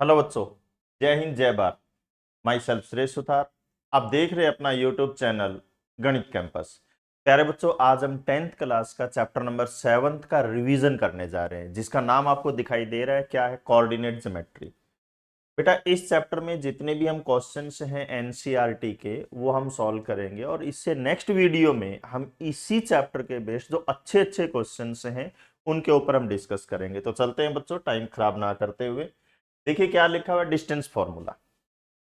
Hello बच्चों। जय हिंद जय भारत। Myself Suresh Suthar. आप देख रहे हैं अपना यूट्यूब चैनल गणित कैंपस। प्यारे बच्चों, आज हम 10th क्लास का चैप्टर नंबर 7 का रिवीजन करने जा रहे हैं, जिसका नाम आपको दिखाई दे रहा है, क्या है? Coordinate geometry. बेटा, इस चैप्टर में जितने भी हम क्वेश्चंस हैं एनसीईआरटी के, वो हम सॉल्व करेंगे, और इससे नेक्स्ट वीडियो में हम इसी चैप्टर के बेस्ड जो अच्छे अच्छे क्वेश्चंस हैं उनके ऊपर हम डिस्कस करेंगे। तो चलते हैं बच्चों, टाइम खराब ना करते हुए। देखिए क्या लिखा हुआ है, डिस्टेंस फॉर्मूला।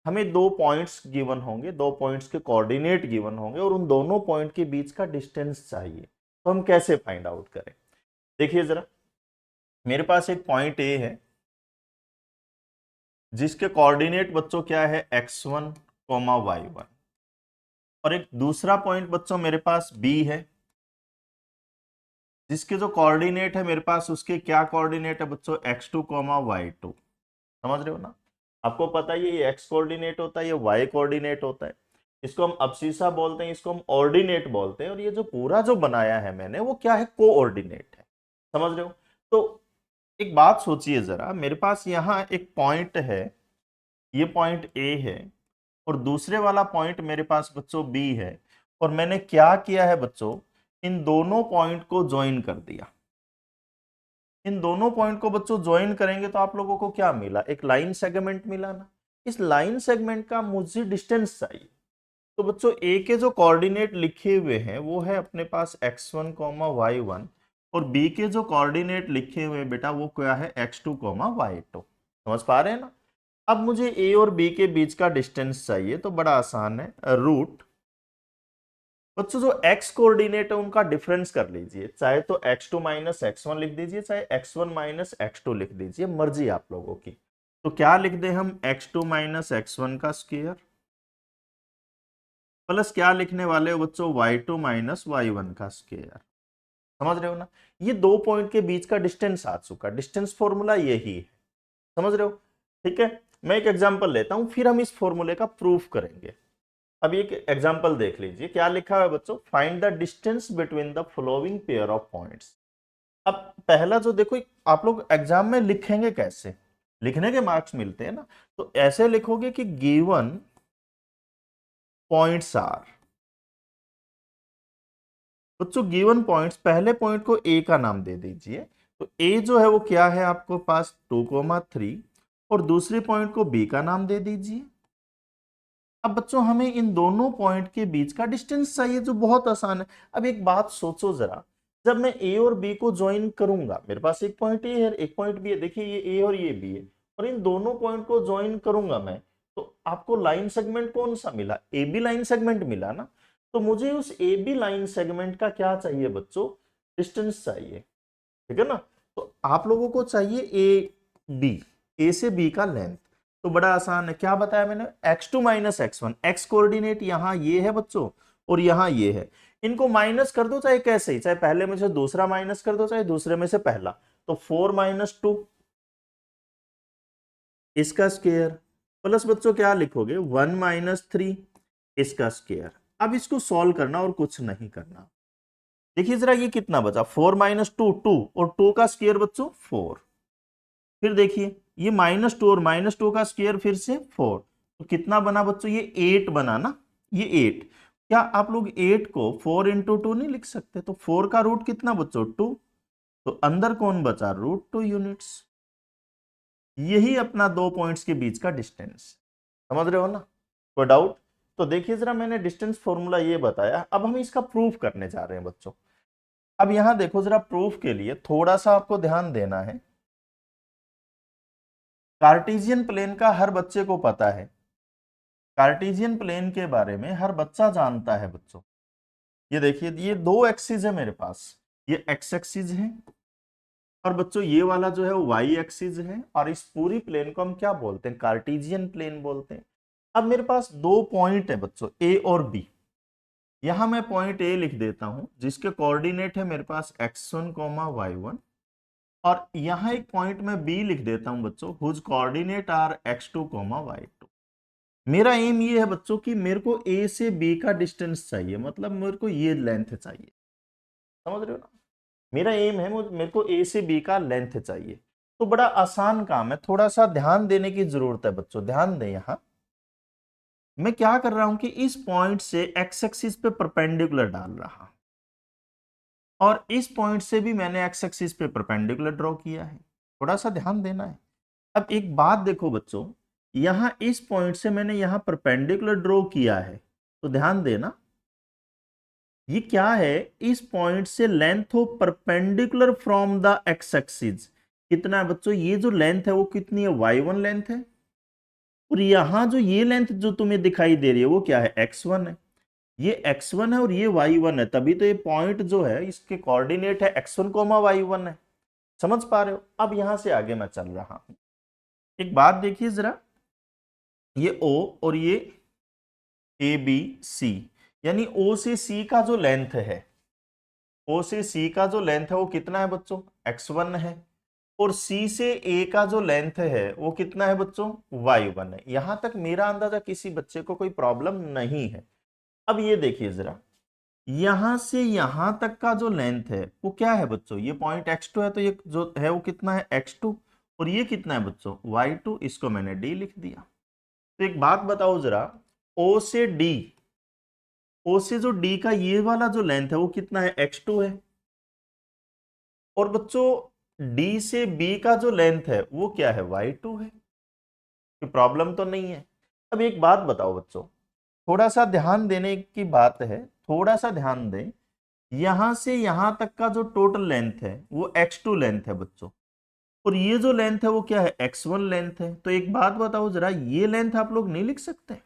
हमें दो पॉइंट्स गिवन होंगे, दो पॉइंट्स के कोऑर्डिनेट गिवन होंगे, और उन दोनों पॉइंट के बीच का डिस्टेंस चाहिए। तो हम कैसे फाइंड आउट करें? देखिए जरा, मेरे पास एक पॉइंट ए है जिसके कोऑर्डिनेट बच्चों क्या है, x1 y1, और एक दूसरा पॉइंट बच्चों मेरे पास बी है जिसके जो कोऑर्डिनेट है मेरे पास, उसके क्या कोऑर्डिनेट है बच्चों, x2 y2। समझ रहे हो ना? आपको पता है ये एक्स कोऑर्डिनेट होता है, ये वाई कोऑर्डिनेट होता है। इसको हम अब्सीसा बोलते हैं, इसको हम ऑर्डिनेट बोलते हैं, और ये जो पूरा जो बनाया है मैंने, वो क्या है, कोऑर्डिनेट है। समझ रहे हो? तो एक बात सोचिए जरा, मेरे पास यहाँ एक पॉइंट है, ये पॉइंट ए है, और दूसरे वाला पॉइंट मेरे पास बच्चों बी है, और मैंने क्या किया है बच्चों, इन दोनों पॉइंट को ज्वाइन कर दिया। इन दोनों पॉइंट को बच्चों ज्वाइन करेंगे तो आप लोगों को क्या मिला, एक लाइन सेगमेंट मिला ना। इस लाइन सेगमेंट का मुझे डिस्टेंस चाहिए। तो बच्चों ए के जो कोऑर्डिनेट लिखे हुए हैं वो है अपने पास x1 y1, और बी के जो कोऑर्डिनेट लिखे हुए हैं बेटा वो क्या है, x2 y2। समझ पा रहे हैं ना? अब मुझे ए और बी के बीच का डिस्टेंस चाहिए, तो बड़ा आसान है, रूट बच्चों जो x कोऑर्डिनेट है उनका डिफरेंस कर लीजिए, चाहे तो x2 माइनस x1 लिख दीजिए, चाहे x1 माइनस x2 लिख दीजिए, मर्जी आप लोगों की। तो क्या लिख दे हम, x2 माइनस x1 का स्क्वायर, प्लस क्या लिखने वाले हो बच्चों, y2 माइनस y1 का स्क्वायर। समझ रहे हो ना? ये दो पॉइंट के बीच का डिस्टेंस आ चुका, डिस्टेंस फॉर्मूला यही है। समझ रहे हो? ठीक है, मैं एक एग्जांपल लेता हूं, फिर हम इस फॉर्मूले का प्रूफ करेंगे। अब एक एग्जांपल देख लीजिए, क्या लिखा है बच्चों, find the distance between the following pair of points. अब पहला जो देखो, आप लोग एग्जाम में लिखेंगे कैसे, लिखने के मार्क्स मिलते हैं ना, तो ऐसे लिखोगे कि गिवन पॉइंट्स आर। बच्चों गिवन पॉइंट्स, पहले पॉइंट को ए का नाम दे दीजिए। तो ए जो है वो क्या है आपको पास, 2,3, और दूसरे पॉइंट को बी का नाम दे दीजिए। अब बच्चों हमें इन दोनों पॉइंट के बीच का डिस्टेंस चाहिए, जो बहुत आसान है। अब एक बात सोचो जरा, जब मैं ए और बी को ज्वाइन करूंगा, मेरे पास एक पॉइंट ए है एक पॉइंट बी है, देखिए ये ए और ये बी है, और इन दोनों पॉइंट को ज्वाइन करूंगा मैं, तो आपको लाइन सेगमेंट कौन सा मिला, ए बी लाइन सेगमेंट मिला ना। तो मुझे उस ए बी लाइन सेगमेंट का क्या चाहिए बच्चों, डिस्टेंस चाहिए। ठीक है ना? तो आप लोगों को चाहिए ए बी, ए से बी का लेंथ। तो बड़ा आसान है, क्या बताया मैंने, x2 minus x1, x coordinate यहां ये है बच्चों, और यहां ये है। इनको माइनस कर दो, चाहे कैसे ही, चाहे पहले में से दूसरा माइनस कर दो, चाहे दूसरे में से पहला। तो 4 - 2 इसका स्क्वायर, प्लस बच्चों क्या लिखोगे, 1 - 3 इसका स्क्वायर। अब इसको सॉल्व करना और कुछ नहीं करना। देखिए जरा ये कितना बचा, 4 - 2 2, और 2 का स्क्वायर बच्चों 4। फिर देखिए ये -2 और -2 का स्क्वायर फिर से 4, तो कितना बना बच्चों, ये 8 बना ना, ये 8। क्या आप लोग 8 को 4 × 2 नहीं लिख सकते? तो 4 का रूट कितना बच्चों, 2। तो अंदर कौन बचा, √2 यूनिट्स। यही अपना दो पॉइंट्स के बीच का डिस्टेंस। समझ रहे हो ना? कोई डाउट? तो देखिए जरा, मैंने डिस्टेंस फॉर्मूला ये बताया, अब हम इसका प्रूफ करने जा रहे हैं बच्चों। अब यहां देखो जरा, प्रूफ के लिए थोड़ा सा आपको ध्यान देना है। कार्टेशियन प्लेन का हर बच्चे को पता है, कार्टेशियन प्लेन के बारे में हर बच्चा जानता है बच्चों। ये देखिए, ये दो एक्सिस है मेरे पास, ये एक्स एक्सिस है, और बच्चों ये वाला जो है वो वाई एक्सिस है, और इस पूरी प्लेन को हम क्या बोलते हैं, कार्टेशियन प्लेन बोलते हैं। अब मेरे पास दो पॉइंट है बच्चों, ए और बी। यहां मैं पॉइंट ए लिख देता हूं जिसके कोऑर्डिनेट है मेरे पास x1 y1, और यहां एक पॉइंट में बी लिख देता हूं बच्चों, whose coordinate are x2 y2। मेरा एम ये है बच्चों कि मेरे को ए से बी का डिस्टेंस चाहिए, मतलब मेरे को ये लेंथ चाहिए। समझ रहे हो ना? मेरा एम है, मेरे को ए से बी का लेंथ चाहिए। तो बड़ा आसान काम है, थोड़ा सा ध्यान देने की जरूरत है बच्चों, ध्यान दें। यहां मैं क्या कर रहा हूं कि इस पॉइंट से एक्स एक्सिस पे परपेंडिकुलर डाल रहा हूं और इस पॉइंट से भी मैंने एक्स एक्सिस पे परपेंडिकुलर ड्रॉ किया है, थोड़ा सा ध्यान देना है। अब एक बात देखो बच्चों, यहां इस पॉइंट से मैंने यहां परपेंडिकुलर ड्रॉ किया है, तो ध्यान देना ये क्या है, इस पॉइंट से length of perpendicular from the x axis कितना है बच्चों, ये जो लेंथ है वो कितनी है, y1 लेंथ है। और यहां जो ये लेंथ जो तुम्हें दिखाई दे रही है वो क्या है, x1 है। ये x1 है और ये y1 है, तभी तो ये पॉइंट जो है इसके कोऑर्डिनेट है x1 y1 है। समझ पा रहे हो। अब यहां से आगे मैं चल रहा हूं, एक बात देखिए जरा, ये O और ये ABC, यानी O से C का जो लेंथ है, O से C का जो लेंथ है वो कितना है बच्चों, x1 है। और C से A का जो लेंथ है वो कितना है बच्चों, y1 है। यहां तक मेरा अंदाजा किसी बच्चे को कोई प्रॉब्लम नहीं है। अब ये देखिए जरा, यहां से यहां तक का जो लेंथ है वो क्या है बच्चों, ये पॉइंट x2 है, तो ये जो है वो कितना है, x2। और ये कितना है बच्चों, y2, इसको मैंने d लिख दिया। तो एक बात बताओ जरा, O से D, O से जो D का ये वाला जो लेंथ है वो कितना है, x2 है। और बच्चों D से B का जो लेंथ है वो क्या है, y2 है। कोई प्रॉब्लम तो नहीं है। अब एक बात बताओ बच्चों, थोड़ा सा ध्यान देने की बात है, थोड़ा सा ध्यान दें। यहां से यहां तक का जो टोटल लेंथ है वो x2 लेंथ है बच्चों, और ये जो लेंथ है वो क्या है, x1 लेंथ है। तो एक बात बताओ जरा, ये लेंथ आप लोग नहीं लिख सकते,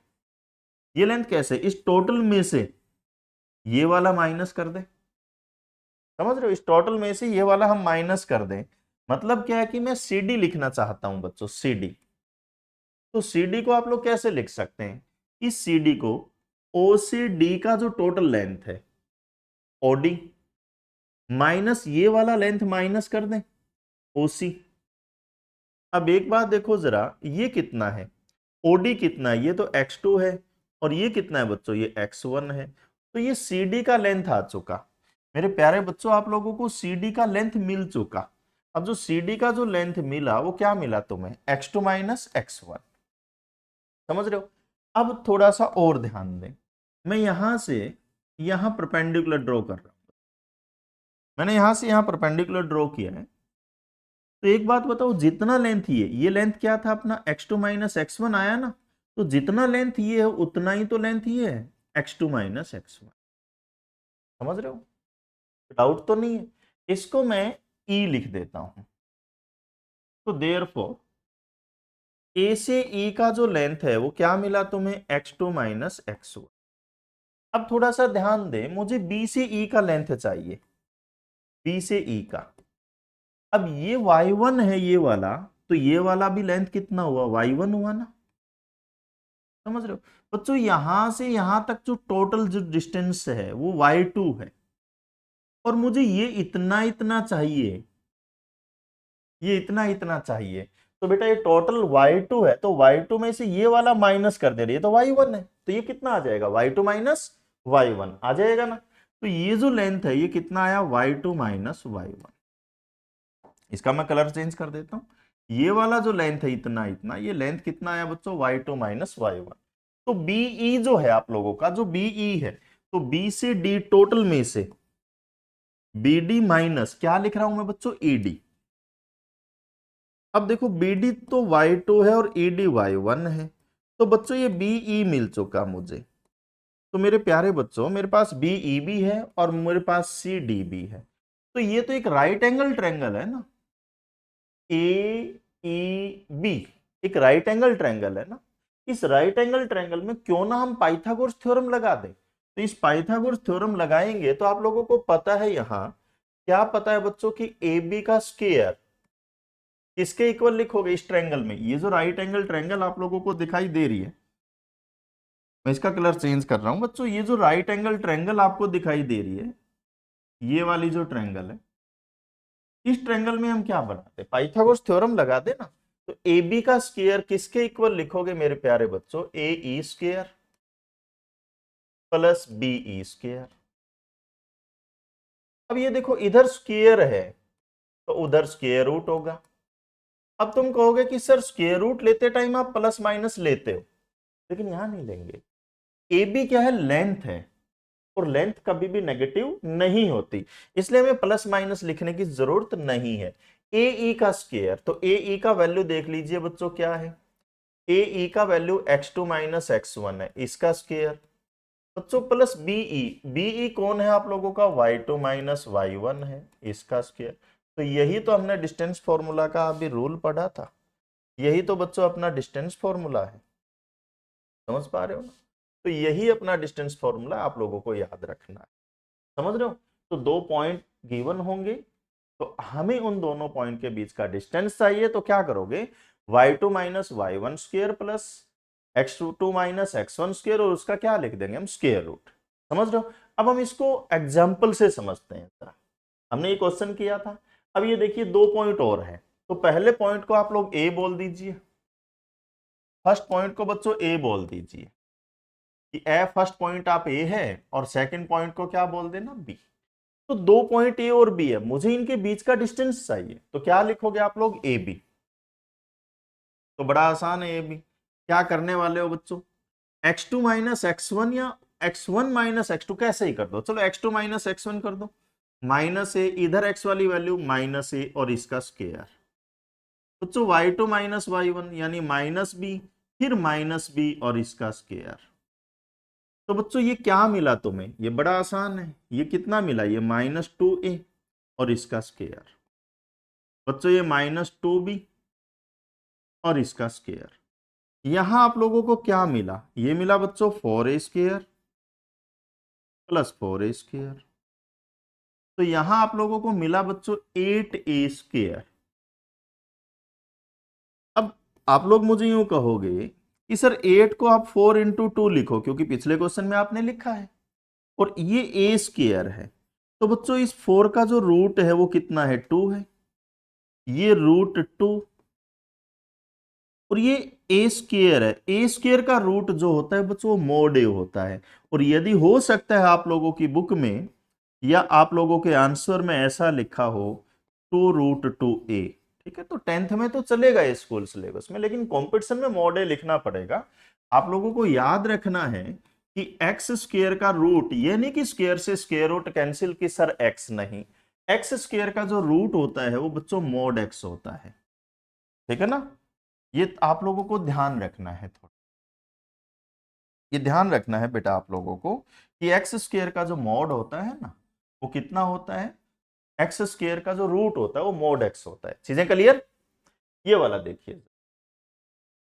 ये लेंथ कैसे, इस टोटल में से ये वाला माइनस कर दे। समझ रहे हो, इस टोटल में से ये वाला हम माइनस कर दें, मतलब क्या है कि मैं CD लिखना चाहता हूं बच्चों, CD। तो CD को आप लोग कैसे लिख सकते हैं, इस CD को O से D का जो टोटल लेंथ है OD माइनस ये वाला लेंथ माइनस कर दें, OC। अब एक बात देखो जरा, ये कितना है, OD कितना है, ये तो x2 है, और ये कितना है बच्चों, ये x1 है। तो ये CD का लेंथ आ चुका। मेरे प्यारे बच्चों, आप लोगों को CD का लेंथ मिल चुका। अब जो CD का जो लेंथ मिला वो क्या मिला तुम्हें, x2 माइनस x1। समझ रहे हो। अब थोड़ा सा और ध्यान दें, मैं यहां से यहां परपेंडिकुलर ड्रॉ कर रहा हूं, मैंने यहां से यहां परपेंडिकुलर ड्रॉ किया है। तो एक बात बताओ, जितना लेंथ ये लेंथ क्या था अपना, x2 माइनस x1 आया ना, तो जितना लेंथ ये है उतना ही तो लेंथ ये है, x2 माइनस x1। समझ रहे हो, डाउट तो नहीं है। इसको मैं E लिख देता हूं। तो देयरफॉर A से E का जो लेंथ है वो क्या मिला तुम्हें, x2 माइनस x1। अब थोड़ा सा ध्यान दे, मुझे B से E का लेंथ चाहिए, B से E का। अब ये y1 है ये वाला, तो ये वाला भी लेंथ कितना हुआ, y1 हुआ ना। समझ रहे हो बच्चों, यहां से यहां तक जो टोटल जो डिस्टेंस है वो y2 है, और मुझे ये इतना इतना चाहिए, ये इतना इतना चाहिए। तो बेटा ये टोटल y2 है, तो y2 में से ये वाला माइनस कर दे रही है, तो y1 है, तो ये कितना आ जाएगा, y2 माइनस y1 आ जाएगा ना। तो ये जो लेंथ है ये कितना आया, y2 माइनस y1। इसका मैं कलर चेंज कर देता हूं, ये वाला जो लेंथ है इतना इतना, ये लेंथ कितना आया बच्चों, y2 माइनस y1। तो BE जो है आप लोगों का, जो BE है, तो B से D टोटल में से BD माइनस क्या लिख रहा हूं मैं बच्चों, ED। अब देखो BD तो y2 है और ED y1 है, तो बच्चों ये BE मिल चुका मुझे। तो मेरे प्यारे बच्चों, मेरे पास BE भी है और मेरे पास CD भी है। तो ये तो एक राइट एंगल ट्रायंगल है ना, AEB एक राइट एंगल ट्रायंगल है ना। इस राइट एंगल ट्रायंगल में क्यों ना हम पाइथागोरस थ्योरम लगा दें। तो इस पाइथागोरस थ्योरम लगाएंगे तो आप लोगों को पता है, यहां क्या पता है बच्चों की AB का स्क्वायर किसके इक्वल लिखोगे इस ट्रायंगल में, ये जो राइट एंगल ट्रायंगल आप लोगों को दिखाई दे रही है, मैं इसका कलर चेंज कर रहा हूं बच्चों, ये जो राइट एंगल ट्रायंगल आपको दिखाई दे रही है, ये वाली जो ट्रायंगल है, इस ट्रायंगल में हम क्या बनाते, पाइथागोरस थ्योरम लगा दे ना। तो ए बी का स्क्वायर किसके इक्वल लिखोगे मेरे प्यारे बच्चों, A E square plus B E square. अब ये देखो इधर स्क्वायर है तो उधर स्क्वायर रूट होगा, अब तुम कहोगे कि सर स्क्वायर रूट लेते टाइम आप प्लस माइनस लेते हो, लेकिन यहां नहीं लेंगे। ए बी क्या है, लेंथ है, और लेंथ कभी भी नेगेटिव नहीं होती, इसलिए हमें प्लस माइनस लिखने की जरूरत नहीं है। ए ई का स्क्वायर, तो ए ई का वैल्यू देख लीजिए बच्चों क्या है, ए ई का वैल्यू x2 माइनस x1 है, इसका स्क्वायर बच्चों प्लस बीई, बीई कौन है आप लोगों का, y2 माइनस y1 है, इसका स्क्वायर। तो यही तो हमने डिस्टेंस फॉर्मूला का अभी रूल पढ़ा था, यही तो बच्चों अपना डिस्टेंस फॉर्मूला है, समझ पा रहे हो ना। तो यही अपना डिस्टेंस फॉर्मूला आप लोगों को याद रखना है, समझ रहे हो। तो 2 पॉइंट गिवन होंगे, तो हमें उन दोनों पॉइंट के बीच का डिस्टेंस चाहिए, तो क्या करोगे, y2 minus y1 square plus x2 minus x1 square, और उसका क्या लिख देंगे हम, स्क्वायर रूट, समझ रहे हो। अब हम इसको एग्जाम्पल से समझते हैं जरा। हमने ये क्वेश्चन किया था, अब ये देखिए 2 पॉइंट और है, तो पहले पॉइंट को आप लोग ए बोल दीजिए, फर्स्ट पॉइंट को बच्चों ए बोल दीजिए कि ए फर्स्ट पॉइंट आप ए है, और सेकंड पॉइंट को क्या बोल देना, बी। तो 2 पॉइंट ए और बी है, मुझे इनके बीच का डिस्टेंस चाहिए, तो क्या लिखोगे आप लोग, ए बी। तो बड़ा आसान है, ए बी क्या करने वाले हो बच्चों, x2 माइनस x1 या x1 माइनस x2 कैसे ही कर दो, चलो x2 माइनस x1 कर दो, माइनस ए, इधर x वाली वैल्यू माइनस ए और इसका स्क्वायर, बच्चों y2 माइनस y1 यानी माइनस बी, फिर माइनस बी और इसका स्क्वायर। तो बच्चों ये क्या मिला तुम्हें, ये बड़ा आसान है, ये कितना मिला, ये -2a और इसका स्क्वायर, बच्चों ये -2b और इसका स्क्वायर। यहां आप लोगों को क्या मिला, ये मिला बच्चों 4a square plus 4a square, तो यहां आप लोगों को मिला बच्चों 8a स्क्वायर। अब आप लोग मुझे यूं कहोगे कि सर 8 को आप 4 इंटू 2 लिखो, क्योंकि पिछले क्वेश्चन में आपने लिखा है, और ये a स्क्वायर है, तो बच्चों इस 4 का जो रूट है वो कितना है, 2 है, ये √2, और ये ए स्क्वायर है, ए स्क्वायर का रूट जो होता है बच्चों वो मॉड ए होता है। और यदि हो सकता है आप लोगों की बुक में या आप लोगों के आंसर में ऐसा लिखा हो 2√2a, ठीक है, तो 10th में तो चलेगा ये स्कूल सिलेबस में, लेकिन कॉम्पिटिशन में मॉड ए लिखना पड़ेगा। आप लोगों को याद रखना है कि एक्स स्क्वायर का रूट, ये नहीं कि स्क्वायर से स्क्वायर रूट कैंसिल की सर एक्स, नहीं, एक्स स्क्वायर का जो रूट होता है वो बच्चों मॉड एक्स होता है, ठीक है ना। ये आप लोगों को ध्यान रखना है, थोड़ा ये ध्यान रखना है बेटा आप लोगों को कि एक्स स्क्वायर का जो मॉड होता है ना वो कितना होता है, एक्स स्क्वायर का जो रूट होता है वो मॉड एक्स होता है। चीजें क्लियर, ये वाला देखिए,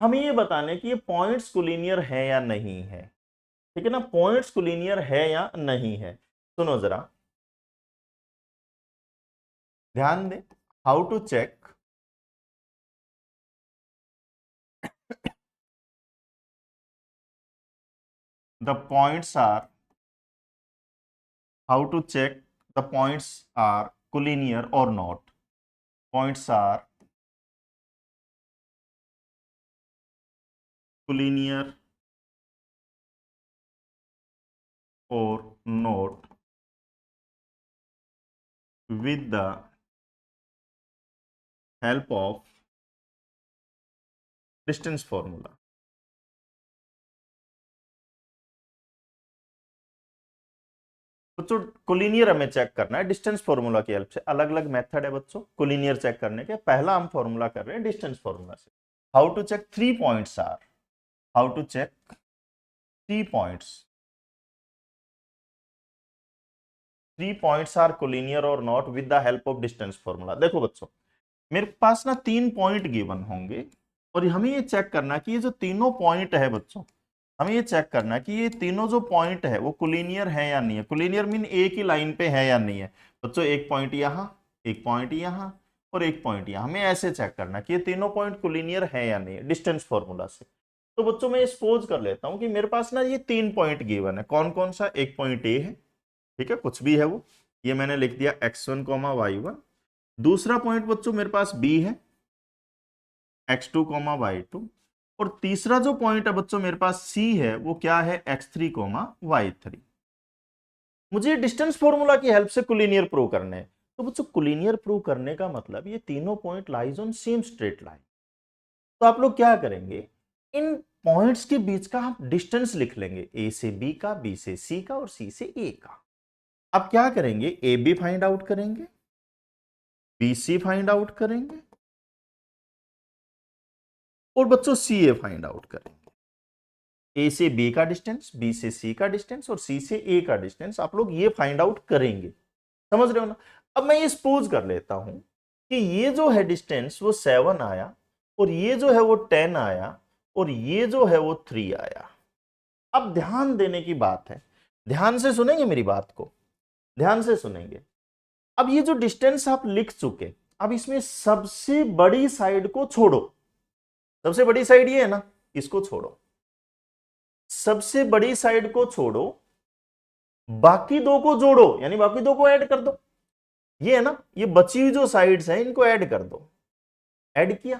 हमें ये बताने कि ये पॉइंट्स कोलिनियर है या नहीं है, ठीक है ना, पॉइंट्स कोलिनियर है या नहीं है। सुनो जरा ध्यान दे, how to check the points are, how to check the points are collinear or not, points are collinear or not with the help of distance formula। बच्चों कोलिनियर हमें चेक करना है डिस्टेंस फॉर्मूला की हेल्प से, अलग अलग method है बच्चों कोलिनियर चेक करने के, पहला हम फॉर्मूला कर रहे हैं डिस्टेंस फॉर्मूला से। How to check 3 points are, how to check 3 points are collinear और not with the help of distance formula. देखो बच्चों मेरे पास ना 3 पॉइंट गिवन होंगे, और हमें ये चेक करना कि ये जो तीनों पॉइंट है बच्चों, हमें ये चेक करना कि ये तीनों जो पॉइंट है वो कोलिनियर है या नहीं है, कोलिनियर मीन एक ही लाइन पे है या नहीं है। बच्चों एक पॉइंट यहाँ, एक पॉइंट यहाँ और एक पॉइंट यहाँ, हमें ऐसे चेक करना कि ये तीनों पॉइंट कोलिनियर है या नहीं है डिस्टेंस फॉर्मूला से। तो बच्चों मैं सपोज कर लेता हूँ कि मेरे पास ना ये 3 पॉइंट गिवन है, कौन कौन सा, एक पॉइंट ए है, ठीक है, कुछ भी है वो, ये मैंने लिख दिया x1 y1। दूसरा पॉइंट बच्चों मेरे पास बी है x2 y2, और तीसरा जो पॉइंट है बच्चों मेरे पास सी है वो क्या है, x3 y3। मुझे डिस्टेंस फॉर्मूला की हेल्प से कोलिनियर प्रूव करने हैं। तो बच्चों कोलिनियर प्रूव करने का मतलब ये तीनों point lies on same straight line. तो आप लोग क्या करेंगे, इन पॉइंट्स के बीच का आप डिस्टेंस लिख लेंगे, ए से बी का, बी से सी का और सी से ए का। अब क्या करेंगे, ए बी फाइंड आउट करेंगे, बी सी फाइंड आउट करेंगे और बच्चों सी ए फाइंड आउट करेंगे। ए से बी का डिस्टेंस, बी से सी का डिस्टेंस और सी से ए का डिस्टेंस आप लोग ये फाइंड आउट करेंगे। समझ रहे हो ना। अब मैं ये सपोज कर लेता हूं कि ये जो है डिस्टेंस वो 7 आया और ये जो है वो 10 आया और ये जो है वो 3 आया। अब ध्यान देने की बात है, ध्यान से सुनेंगे मेरी बात को, ध्यान से सुनेंगे। अब ये जो डिस्टेंस आप लिख चुके, अब इसमें सबसे बड़ी साइड को छोड़ो, सबसे बड़ी साइड ये है ना, इसको छोड़ो, सबसे बड़ी साइड को छोड़ो, बाकी दो को जोड़ो, यानी बाकी दो को ऐड कर दो। ये है ना, ये बची हुई जो साइड्स हैं इनको ऐड कर दो। ऐड किया,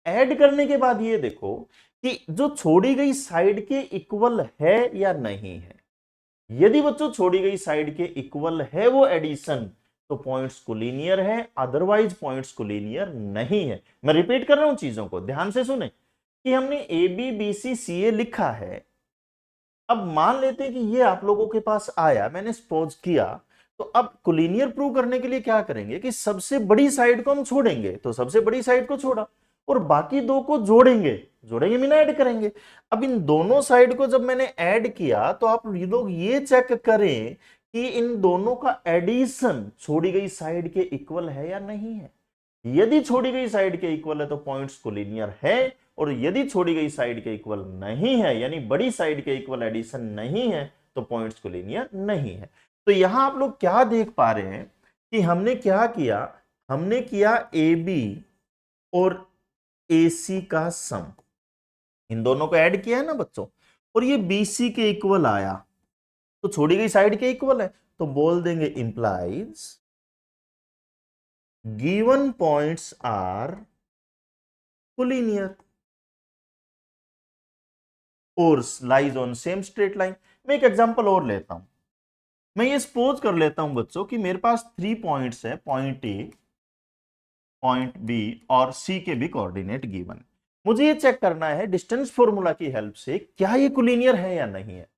ऐड करने के बाद ये देखो कि जो छोड़ी गई साइड के इक्वल है या नहीं है। यदि बच्चों छोड़ी गई साइड के इक्वल है वो एडिशन, तो पॉइंट्स कोलिनियर है, अदरवाइज पॉइंट्स कोलिनियर नहीं है। मैं रिपीट कर रहा हूं चीजों को, ध्यान से सुने कि हमने ए बी बी सी सी ए लिखा है। अब मान लेते हैं कि ये आप लोगों के पास आया, मैंने सपोज किया, तो अब कोलिनियर प्रूव करने के लिए क्या करेंगे कि सबसे बड़ी साइड को हम छोड़ेंगे, तो सबसे बड़ी साइड को छोड़ा और बाकी दो को जोड़ेंगे, जोड़ेंगे मीन ऐड करेंगे। अब इन दोनों साइड को जब मैंने ऐड किया तो आप लोग ये चेक करें कि इन दोनों का एडिशन छोड़ी गई साइड के इक्वल है या नहीं है। यदि छोड़ी गई साइड के इक्वल है तो पॉइंट्स कोलिनियर है, और यदि छोड़ी गई साइड के इक्वल नहीं है, यानी बड़ी साइड के इक्वल एडिशन नहीं है, तो पॉइंट्स कोलिनियर नहीं है। तो यहां आप लोग क्या देख पा रहे हैं कि हमने क्या किया, हमने किया ए बी और ए सी का सम, इन दोनों को ऐड किया है ना बच्चों, और ये बी सी के इक्वल आया, तो छोड़ी गई साइड के इक्वल है, तो बोल देंगे implies given points are collinear और lies on same straight line. मैं एक एग्जांपल और लेता हूं, मैं ये सपोज कर लेता हूं बच्चों कि मेरे पास 3 पॉइंट्स है, पॉइंट ए, पॉइंट बी और सी के भी कोऑर्डिनेट गिवन। मुझे ये चेक करना है डिस्टेंस फॉर्मूला की हेल्प से क्या ये कोलिनियर है या नहीं है।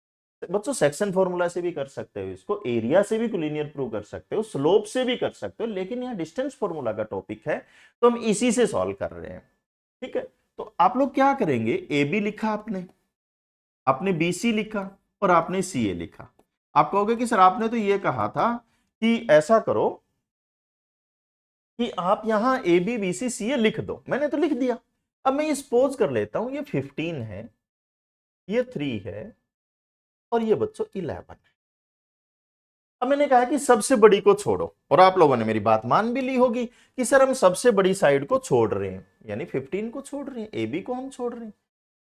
बच्चों सेक्शन फॉर्मूला से भी कर सकते हो इसको, एरिया से भी कोलिनियर प्रूव कर सकते हो, स्लोप से भी कर सकते हो, लेकिन यहाँ डिस्टेंस फॉर्मूला का टॉपिक है तो हम इसी से सॉल्व कर रहे हैं। ठीक है, तो आप लोग क्या करेंगे, ए बी लिखा आपने बी सी लिखा और आपने सी ए लिखा। आप कहोगे कि सर आपने तो ये कहा था कि ऐसा करो कि आप यहां ए बी बी सी सी ए लिख दो, मैंने तो लिख दिया। अब मैं ये सपोज कर लेता हूं ये 15 है, ये 3 है और ये बच्चों 11 है। अब मैंने कहा कि सबसे बड़ी को छोड़ो, और आप लोगों ने मेरी बात मान भी ली होगी कि सर हम सबसे बड़ी साइड को छोड़ रहे हैं, यानी 15 को छोड़ रहे हैं, ए बी को हम छोड़ रहे हैं।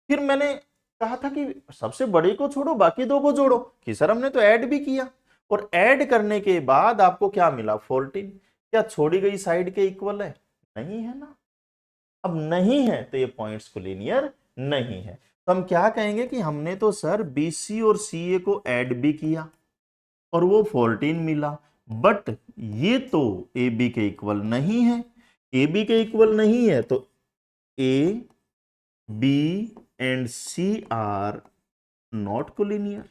फिर मैंने कहा था कि सबसे बड़ी को छोड़ो बाकी दो को जोड़ो, कि सर हमने तो ऐड भी किया, और ऐड करने के बाद आपको क्या मिला 14। क्या छोड़ी गई साइड के इक्वल है? नहीं है ना। अब नहीं है तो ये पॉइंट्स कोलिनियर नहीं है। तो हम क्या कहेंगे कि हमने तो सर BC और CA को ऐड भी किया और वो 14 मिला, बट ये तो AB के इक्वल नहीं है। AB के इक्वल नहीं है तो A, B and C are not collinear.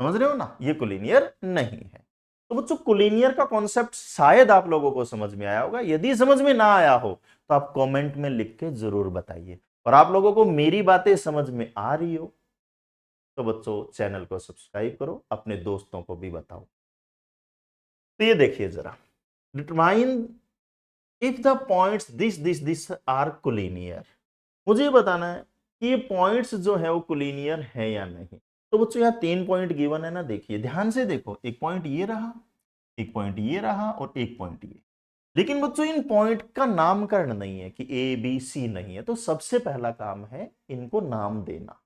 समझ रहे हो ना, ये कोलिनियर नहीं है। तो बच्चों कोलिनियर का कॉन्सेप्ट शायद आप लोगों को समझ में आया होगा। यदि समझ में ना आया हो तो आप कमेंट में लिख के जरूर बताइए, और आप लोगों को मेरी बातें समझ में आ रही हो तो बच्चों चैनल को सब्सक्राइब करो, अपने दोस्तों को भी बताओ। तो ये देखिए जरा, determine if the points this are collinear. मुझे ये बताना है कि ये पॉइंट्स जो है वो कोलिनियर है या नहीं। तो बच्चों यहाँ 3 पॉइंट गिवन है ना, देखिए ध्यान से देखो, एक पॉइंट ये रहा, एक पॉइंट ये रहा और एक पॉइंट ये। लेकिन बच्चों इन पॉइंट का नामकरण नहीं है कि ए बी सी नहीं है, तो सबसे पहला काम है इनको नाम देना।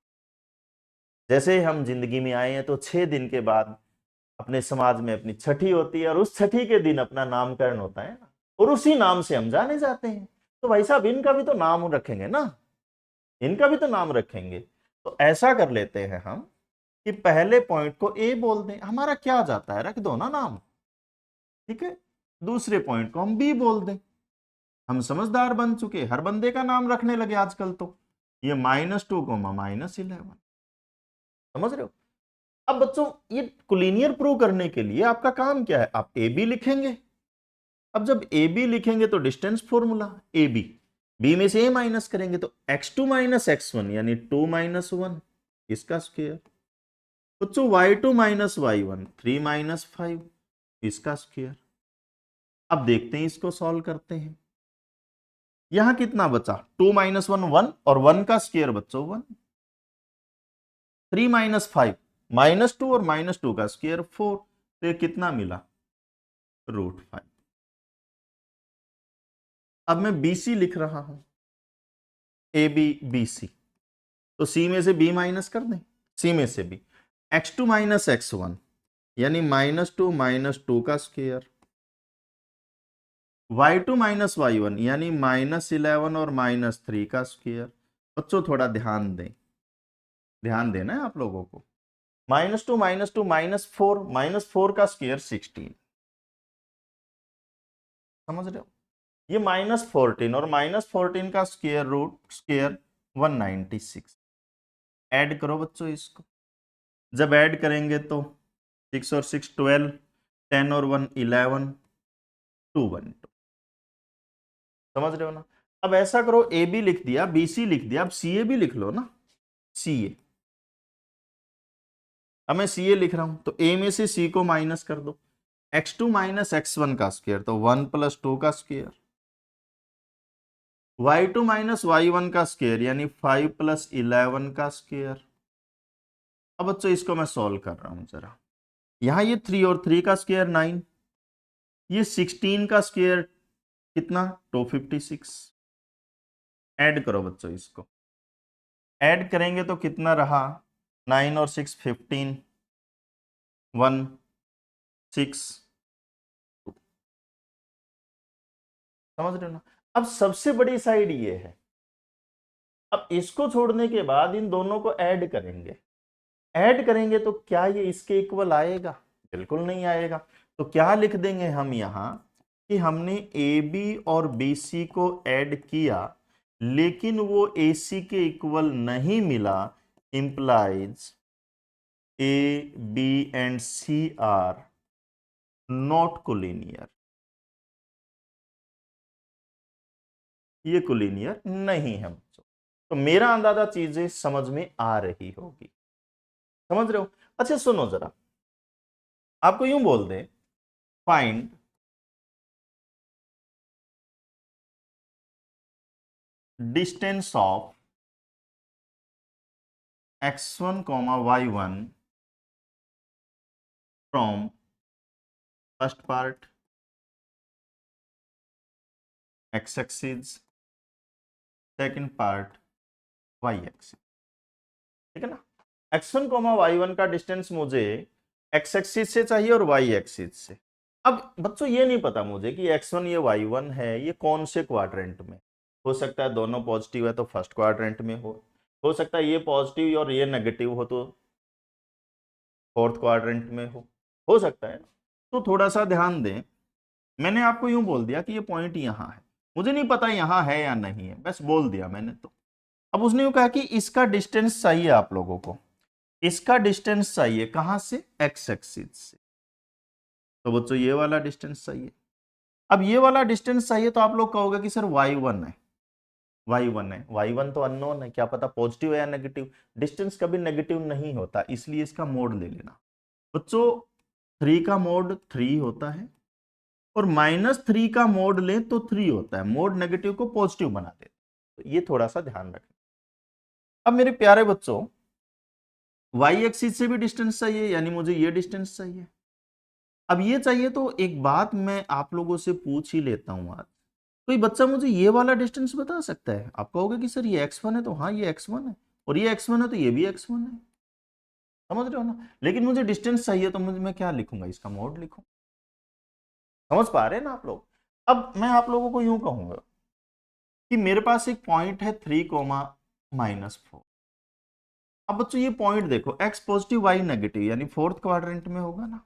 जैसे हम जिंदगी में आए हैं तो 6 दिन के बाद अपने समाज में अपनी छठी होती है और उस छठी के दिन अपना नामकरण होता है ना, और उसी नाम से हम जाने जाते हैं। तो भाई साहब इनका भी तो नाम रखेंगे ना, इनका भी तो नाम रखेंगे। तो ऐसा कर लेते हैं हम कि पहले पॉइंट को ए बोल दें, हमारा क्या जाता है, रख दो ना नाम, ठीक है। दूसरे पॉइंट को हम बी बोल दें। हम समझदार बन चुके, हर बंदे का नाम रखने लगे आजकल तो। ये -2 -11, समझ रहे हो। अब बच्चों ये कोलिनियर प्रूव करने के लिए आपका काम क्या है, आप ए बी लिखेंगे। अब जब ए बी लिखेंगे तो distance formula A B, B में से ए माइनस करेंगे तो x2 - x1 यानी 2 - 1 इसका स्क्वायर। बच्चों y2 - y1 3 - 5 इसका स्क्वायर। अब देखते हैं, इसको सॉल्व करते हैं। यहां कितना बचा, 2 - 1 1 और 1 का स्क्वायर बच्चों 1, 3 - 5 -2 और -2 का स्क्वायर 4, तो ये कितना मिला, √5। अब मैं BC लिख रहा हूं, AB BC, तो C में से B माइनस कर दें, C में से B, x2 - x1 यानी -2 - 2 का स्क्वायर, y2 - y1 यानी -11 और -3 का स्क्वायर। बच्चों थोड़ा ध्यान दें, ध्यान देना है आप लोगों को। -2 - 2 -4 का स्क्वायर 16, समझ रहे हो। ये -14 और -14 का स्क्वायर रूट स्क्वायर 196। ऐड करो बच्चों इसको, जब ऐड करेंगे तो 6 और 6 12, 10 और 1 11, 2 1 2, समझ रहे हो ना। अब ऐसा करो, ए बी लिख दिया, बी सी लिख दिया, अब सी ए भी लिख लो ना, सी ए। अब मैं सी ए लिख रहा हूं तो ए में से सी को माइनस कर दो, x2 - x1 का स्क्वायर तो 1 + 2 का स्क्वायर, y2 - y1 का स्क्वायर यानी 5 + 11 का स्क्वायर। अब बच्चों इसको मैं सॉल्व कर रहा हूं जरा, यहां ये 3 और 3 का स्क्वायर 9, ये 16 का स्क्वायर कितना 256। ऐड करो बच्चों इसको, ऐड करेंगे तो कितना रहा, 9 और 6 15, 1 6, समझ रहे हो ना। अब सबसे बड़ी साइड ये है, अब इसको छोड़ने के बाद इन दोनों को ऐड करेंगे, ऐड करेंगे तो क्या ये इसके इक्वल आएगा, बिल्कुल नहीं आएगा। तो क्या लिख देंगे हम यहां कि हमने ए बी और बी सी को ऐड किया लेकिन वो ए सी के इक्वल नहीं मिला, implies A B and C are not collinear, ये कोलिनियर नहीं है बच्चों। तो मेरा अंदाजा चीजें समझ में आ रही होगी, समझ रहे हो। अच्छा सुनो जरा, आपको यूं बोल दे, find distance of x1, y1 from first part x axis, second part y axis, ठीक है ना। x1, y1 का डिस्टेंस मुझे x एक्सिस से चाहिए और y एक्सिस से। अब बच्चों ये नहीं पता मुझे कि x1 ये y1 है ये कौन से क्वाड्रेंट में, हो सकता है दोनों पॉजिटिव है तो फर्स्ट क्वाड्रेंट में हो सकता है ये पॉजिटिव और ये नेगेटिव हो तो फोर्थ क्वाड्रेंट में हो सकता है। तो थोड़ा सा ध्यान दें, मैंने आपको यूं बोल दिया कि ये पॉइंट यहां है, मुझे नहीं पता यहां है या नहीं है, बस बोल दिया मैंने। तो अब उसने यूं कहा कि इसका डिस्टेंस चाहिए आप लोगों को, इसका डिस्टेंस चाहिए कहां से, एक्स एक्सिस से। तो बच्चों ये वाला डिस्टेंस चाहिए। अब ये वाला डिस्टेंस चाहिए तो आप लोग कहोगे कि सर y1 है, y1 है, y1 तो अननोन है, क्या पता पॉजिटिव है या नेगेटिव। डिस्टेंस कभी नेगेटिव नहीं होता, इसलिए इसका मोड ले लेना। बच्चों 3 का मोड 3 होता है और -3 का मोड लें तो 3 होता है, मोड नेगेटिव को पॉजिटिव बना देता है, तो ये थोड़ा सा ध्यान रखें। अब मेरे प्यारे बच्चों y एक्सिस से भी डिस्टेंस चाहिए यानी मुझे ये डिस्टेंस चाहिए। अब ये चाहिए तो एक बात मैं आप लोगों से पूछ ही लेता हूं आज, कोई बच्चा मुझे ये वाला डिस्टेंस बता सकता है। आप कहोगे कि सर ये x1 है तो हाँ ये x1 है, और ये x1 है तो ये भी x1 है, समझ रहे हो ना। लेकिन मुझे डिस्टेंस चाहिए तो मुझे मैं क्या लिखूंगा, इसका मोड लिखूं। समझ पा रहे हैं ना आप लोग। अब मैं आप लोगों को यूं कहूंगा कि मेरे पास एक पॉइंट है 3, -4। अब बच्चों ये पॉइंट देखो, x पॉजिटिव वाई नेगेटिव, यानी फोर्थ क्वाड्रेंट में होगा ना।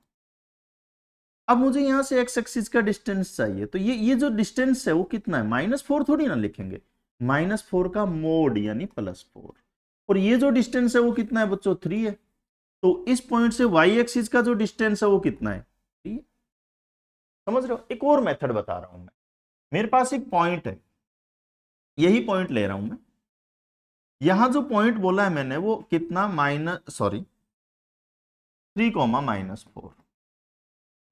अब मुझे यहां से x एक्सिस का डिस्टेंस चाहिए, तो ये जो डिस्टेंस है वो कितना है, -4 थोड़ी ना लिखेंगे, -4 का मोड यानी +4। और ये जो डिस्टेंस है वो कितना है बच्चों, 3 है। तो इस पॉइंट से y एक्सिस का जो डिस्टेंस है वो कितना है, 3। समझ रहे हो? एक और मेथड बता रहा हूं मैं। मेरे पास एक पॉइंट है, यही पॉइंट ले रहा हूं मैं। यहां जो पॉइंट बोला है मैंने वो कितना, -3, -4।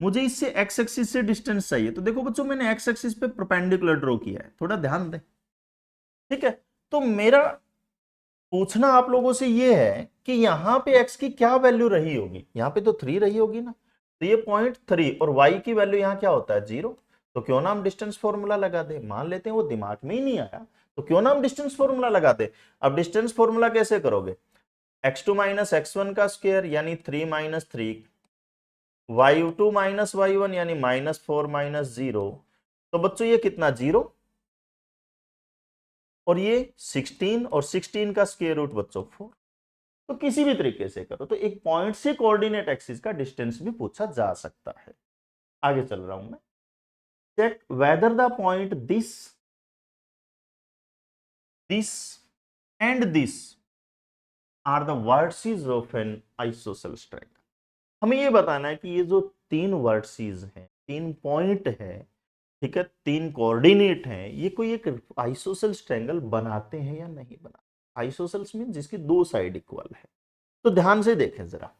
मुझे इससे x एक्सिस से डिस्टेंस चाहिए। तो देखो बच्चों, मैंने x एक्सिस पे परपेंडिकुलर ड्रॉ किया है, थोड़ा ध्यान दें। ठीक है, तो मेरा पूछना आप लोगों से ये है कि यहां पे x की क्या वैल्यू रही होगी, यहां पे तो 3 रही होगी ना। तो ये पॉइंट 3 और y की वैल्यू यहां क्या होता है, 0। तो क्यों ना हम डिस्टेंस फॉर्मूला लगा दे। मान लेते हैं वो दिमाग में ही नहीं आया, तो क्यों ना हम डिस्टेंस फॉर्मूला लगा दे। अब डिस्टेंस फॉर्मूला कैसे करोगे, x2 माइनस x1 का स्क्वायर यानी 3 माइनस 3, y2 माइनस y1 यानी -4 माइनस 0। तो बच्चों ये कितना, 0, और ये 16, और 16 का स्क्वायर रूट बच्चों 4। तो किसी भी तरीके से करो, तो एक पॉइंट से कोऑर्डिनेट एक्सिस का डिस्टेंस भी पूछा जा सकता है। आगे चल रहा हूं मैं। Check whether the point this and this are the vertices of an isosceles triangle. हमें ये बताना है कि ये जो 3 वर्टिसेस हैं, 3 पॉइंट है, ठीक है, 3 कोऑर्डिनेट हैं, ये कोई एक आइसोसेलेस ट्रायंगल बनाते हैं या नहीं बनाते। आइसोसेलेस मीन जिसकी 2 साइड इक्वल है। तो ध्यान से देखें जरा।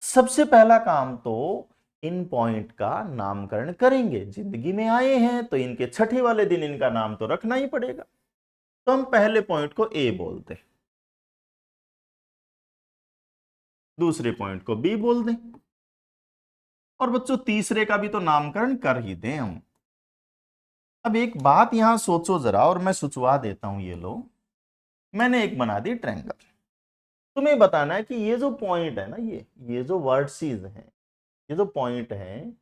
सबसे पहला काम तो इन पॉइंट का नामकरण करेंगे। जिंदगी में आए हैं तो इनके छठे वाले दिन इनका नाम तो रखना ही पड़ेगा। तो हम पहले पॉइंट को ए बोलते हैं, दूसरे पॉइंट को बी बोल दें, और बच्चों तीसरे का भी तो नामकरण कर ही दें हम। अब एक बात यहां सोचो जरा, और मैं सोचवा देता हूं। ये लो, मैंने एक बना दी ट्रायंगल। तुम्हें बताना है कि ये जो पॉइंट है ना, ये जो वर्टिसेस हैं, ये जो पॉइंट है,